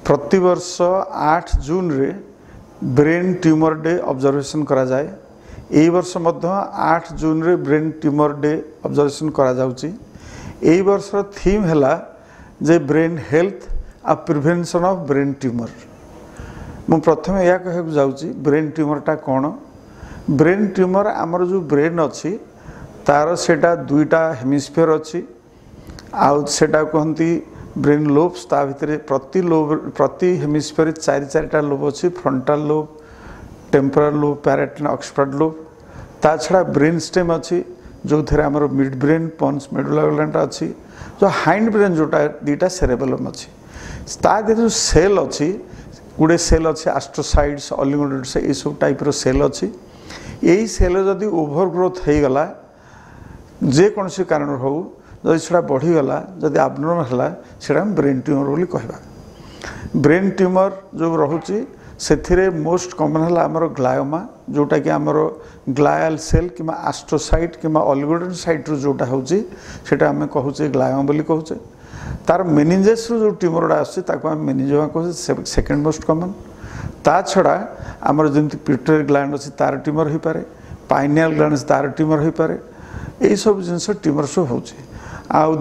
प्रतिवर्ष 8 जून रे brain tumour day observation करा जाए। एई वर्ष मध्य 8 जून रे ब्रेन ट्यूमर डे ऑब्जर्वेशन करा जाउची। एई वर्ष थीम हैला जे ब्रेन हेल्थ आ प्रिवेंशन ऑफ ब्रेन ट्यूमर। मु प्रथम या कहक जाउची ब्रेन ट्यूमरटा कौन। ब्रेन ट्यूमर आमर जो ब्रेन अच्छी तार सेटा दुईटा हेमिस्फीयर अच्छी आउ सेटा कहती ब्रेन लोब्स ता भितर प्रति हेमिस्फीयर चारिटा लोब अच्छी frontal lobe temporal lobe parietal occipital lobe ता छड़ा ब्रेन स्टेम अच्छी जो थे आमर mid brain puns medulla gland अच्छी जो हाइंड ब्रेन जोटा दीटा सेरेबेलम अच्छी ता जो सेल अच्छी गुड़े सेल अच्छी एस्ट्रोसाइट्स ऑलिगोडेंड्रोसाइट्स ये सब टाइप सेल अच्छी यही सेल जदि ओभरग्रोथ हो गला जेकोसी कारण हो जदि से बढ़ीगला जदि एब्नॉर्मल है से ब्रेन ट्यूमर बोली कहबा। ब्रेन ट्यूमर जो रोचे से मोस्ट कॉमन है आमर ग्लायोमा जोटा कि आमर ग्लायल सेल कि एस्ट्रोसाइट कि ऑलिगोडेंड्रोसाइट जोटा होची सेटा आम कहूचे ग्लायोमा बोली कहूचे। तार मेनिंजेस जो ट्यूमर आसम मेनिंजोमा कहूचे सेकेंड मोस्ट कॉमन। ता छड़ा आमर जमी पिट्यूटरी ग्लैंड अच्छी तार ट्यूमर हो पारे पाइनियल ग्लैंड तार ट्यूमर हो पारे यही सब जिनस ट्यूमर सब हो।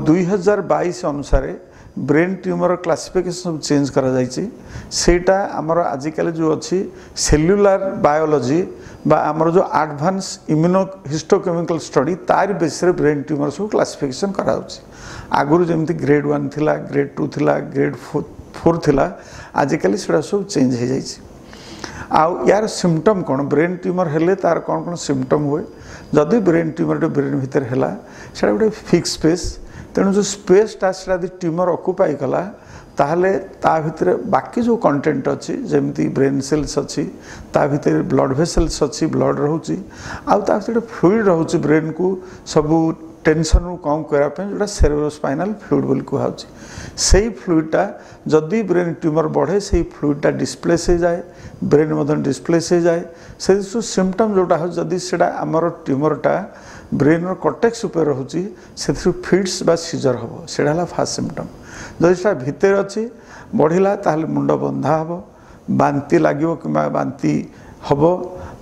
2022 अनुसार ब्रेन ट्यूमर क्लासिफिकेशन चेंज करा जाइए सेटा आमर आजिकल जो अच्छी सेल्युलर बायोलॉजी बा आमर जो एडवांस इम्यूनो हिस्टोकेमिकल स्टडी तार बेस ब्रेन ट्यूमर सब क्लासिफिकेशन करा आगुरी जमी ग्रेड 1 थिला ग्रेड 2 थिला ग्रेड 4 थिला आजिकल से सब चेंज हो जाइए। यार सिम्पटम कौन ब्रेन ट्यूमर हेले तार कौन कौन सिम्पटम हुए जदि ब्रेन ट्यूमर ब्रेन भितर है से गोटे फिक्स स्पेस तेणु जो स्पेसटा से ट्यूमर ऑक्युपाई कला ताहले ता भितर बाकी जो कंटेंट अच्छी जमती ब्रेन सेल्स अच्छी ता भितर ब्लड वेसल्स अच्छी ब्लड रोचे आउ फ्लूइड रोचे ब्रेन को सबू टेंशन रू कम करने जोटा सेरेब्रोस्पाइनल फ्लूइड बोली कहुच्छी से फ्लूइडटा जदि ब्रेन ट्यूमर बढ़े से फ्लूइडटा डिस्प्लेस हो जाए ब्रेन मदन डिस्प्लेस हो जाए से सिम्पटम जोटा हो जदि सेटा आमर ट्यूमरटा ब्रेन कॉर्टेक्स उपर रोचे से फिट्स बा सीजर हम से फास्ट सिम्पटम। जदि से भितर अच्छी बढ़ला ताहले मुंड बंधा हम बांती लगे कि बांती हम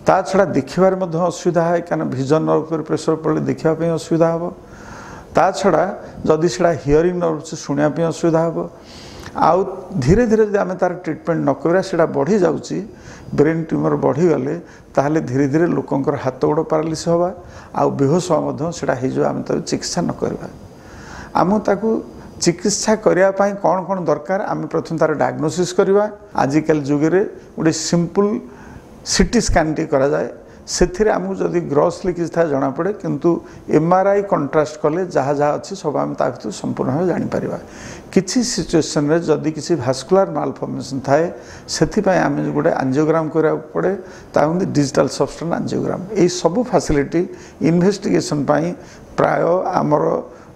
ता छड़ा देखिबार मध्य असुविधा है क्या विजन नर्व पर प्रेसर पड़े देखापी असुविधा हम ता छड़ा जदि से हियरिंग नर्व से शुणापी असुविधा हम आउ धीरे धीरे जब आम तार ट्रिटमेंट न करा से बढ़ी जाऊँगी ब्रेन ट्यूमर बढ़ीगले ताहले धीरे धीरे लोकंर हाथ गोड़ पारालिसिस हवा आउ बेहोश हो आम तार चिकित्सा न करवा आम ताकू चिकित्सा करने कौन कौन दरकार आम प्रथम तार डायग्नोसिस करवा। आजिकल जुगे गोटे सिंपल सीटी स्कैन टी करा जाए से आमको जदि ग्रॉसली किसी था जना पड़े किंतु एमआरआई कंट्रास्ट कले जहाँ जहाँ अच्छी सब आम भर संपूर्ण भाव जापर किसी सिचुएसन रे जदि किसी भास्कुलर मालफॉर्मेशन थाए से आम गोटे एंजियोग्राम करा पड़े ताकि डिजिटल सब्सटेंस एंजियोग्राम यही सब फैसिलिटी इन्वेस्टिगेशन प्राय आमर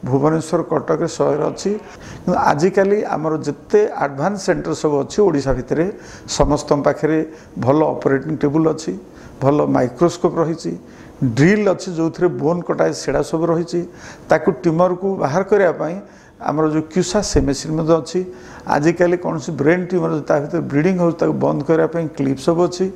भुवनेश्वर कटक शहर अच्छी आजिकली आमर जिते एडवांस सेंटर सब अच्छी ओडिशा भितर समस्त पाखे भल ऑपरेटिंग टेबल अच्छी भल माइक्रोस्कोप रही ड्रिल अच्छी जो थे बोन कटाए सेड़ा सब रही ट्यूमर को बाहर करने आमर जो क्यूसा से मेसीन अच्छी आजिकल कौन सी ब्रेन ट्यूमर भर ब्लीडिंग हो बंद करने क्लिप सब अच्छी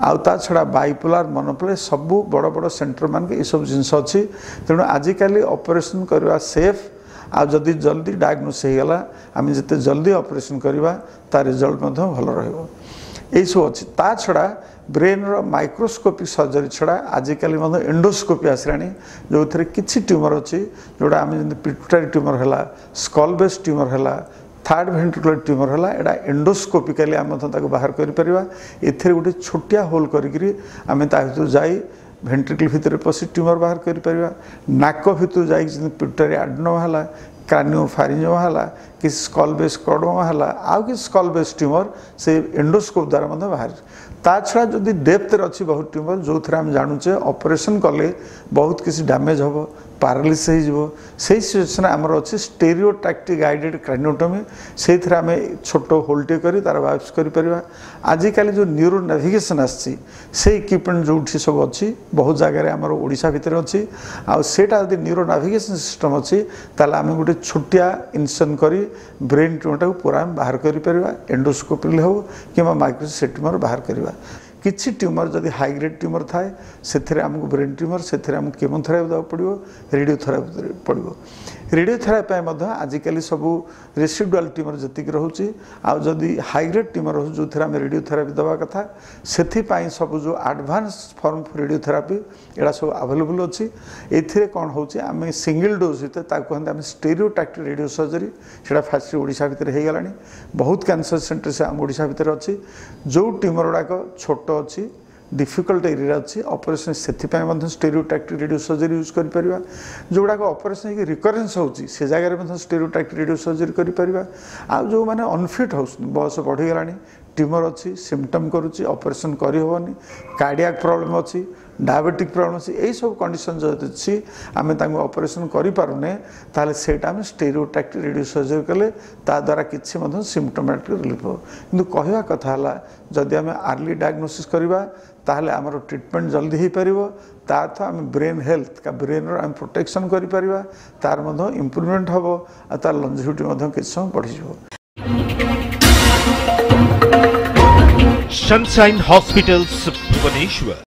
आउ ता छड़ा बाइपोलार मोनोपोलर सबू बड़ बड़ सेंटर मान ये सब जिनस अच्छी तेणु आजिकल ऑपरेशन करवा सेफ आदि जल्दी डायग्नोस होगा आम जिते जल्दी ऑपरेशन करवा ता रिजल्ट भल रही सब अच्छी ता छड़ा ब्रेन माइक्रोस्कोपिक सर्जरी छड़ा आजिकल एंडोस्कोपी आसलानी जो थे किसी ट्यूमर अच्छी जोड़ा आम जमी पिट्यूटरी ट्यूमर है स्कल बेस ट्यूमर है थर्ड वेंट्रिकुलर ट्यूमर है एटा एंडोस्कोपिकली आम बाहर कर गोटे छोटिया होल करी आम जाई वेंट्रिकल भितर पशि ट्यूमर बाहर कर नाक भितर जा पिट्यूटरी एडेनोमा है क्रानियोफारिंजियोमा है कि स्कल बेस कार्डियोमा है आउ कि स्कल बेस ट्यूमर से एंडोस्कोप द्वारा बाहर ता छड़ा जदि डेप्थ अच्छी बहुत ट्यूमर जो थे आम जानूचे ऑपरेशन कले बहुत किसी डैमेज हम पारालिसिस हो से सिचुएसन आमर अच्छे स्टेरियोटैक्टिक गाइडेड क्राइनोटोमी से आम छोट होल्टे कर तार बायोप्सी कर आजिकल जो न्यूरो नेविगेशन आसी से इक्विपमेंट जो सब अच्छी बहुत जगह आम ओडिशा भितर अच्छी आटा जब न्यूरो नेविगेशन सिस्टम अच्छी ताल आम गोटे छोटिया इनसन कर ब्रेन ट्यूमर पूरा बाहर कर एंडोस्कोपी हो कि माइक्रोसेट ट्यूमर बाहर करवा किसी ट्यूमर जदि हाई ग्रेड ट्यूमर थाए से आमको ब्रेन ट्यूमर से आमको केमोथेरापी देवा पड़ो रेडियोथेरापी पड़ो रेडियोथेरापी आजिकल सब रेसिडुआल ट्यूमर जी रोचे आदि हाई ग्रेड ट्यूमर हो जो आम रेडियोथेरापी देवा कथा से सब जो एडवांस फॉर्म ऑफ रेडियोथेरापी एड़ा सब अवेलेबल अच्छी ए कौन हो आम सिंगल डोज होते कहते आम स्टेरियोटैक्टिक रेडियो सर्जरी से फैसिलिटी ओडिशा भितर हो गलानी बहुत कैंसर सेंटर से आम ओडिशा भितर अच्छी जो ट्यूमर गुड़ाक छोट अच्छी डिफिकल्ट एरिया अच्छी ऑपरेशन से स्टेरियोटैक्टिक रेडियो सर्जरी यूज कर जोड़ाक ऑपरेशन रिकरेन्स होची से जगह स्टेरियोटैक्टिक रेडियो सर्जरी कर जो मैंने अनफिट हो बयस बढ़ीगला ट्यूमर अच्छी सिम्पटम करुच्ची ऑपरेशन करहबनी कार्डियाक प्रॉब्लम अच्छी डायबिटिक प्रॉब्लम अच्छी यही सब कंडीशन जो अच्छी आम ऑपरेशन करें ताले सेटा आम स्टेरियोटैक्टिक रेडियो सर्जरी कले द्वारा किसी सिम्पटोमेटिक रिलीफ हो कि कहवा कथा है जदि आम अर्ली डायग्नोसिस करवा ताहले आमर ट्रिटमेंट जल्दी हो पार तार आम ब्रेन हेल्थ का ब्रेन आम प्रोटेक्शन कर तार इम्प्रूवमेंट हम और तार लंजिविटी किसी समय बढ़ी Sunshine Hospitals, Bhubaneswar.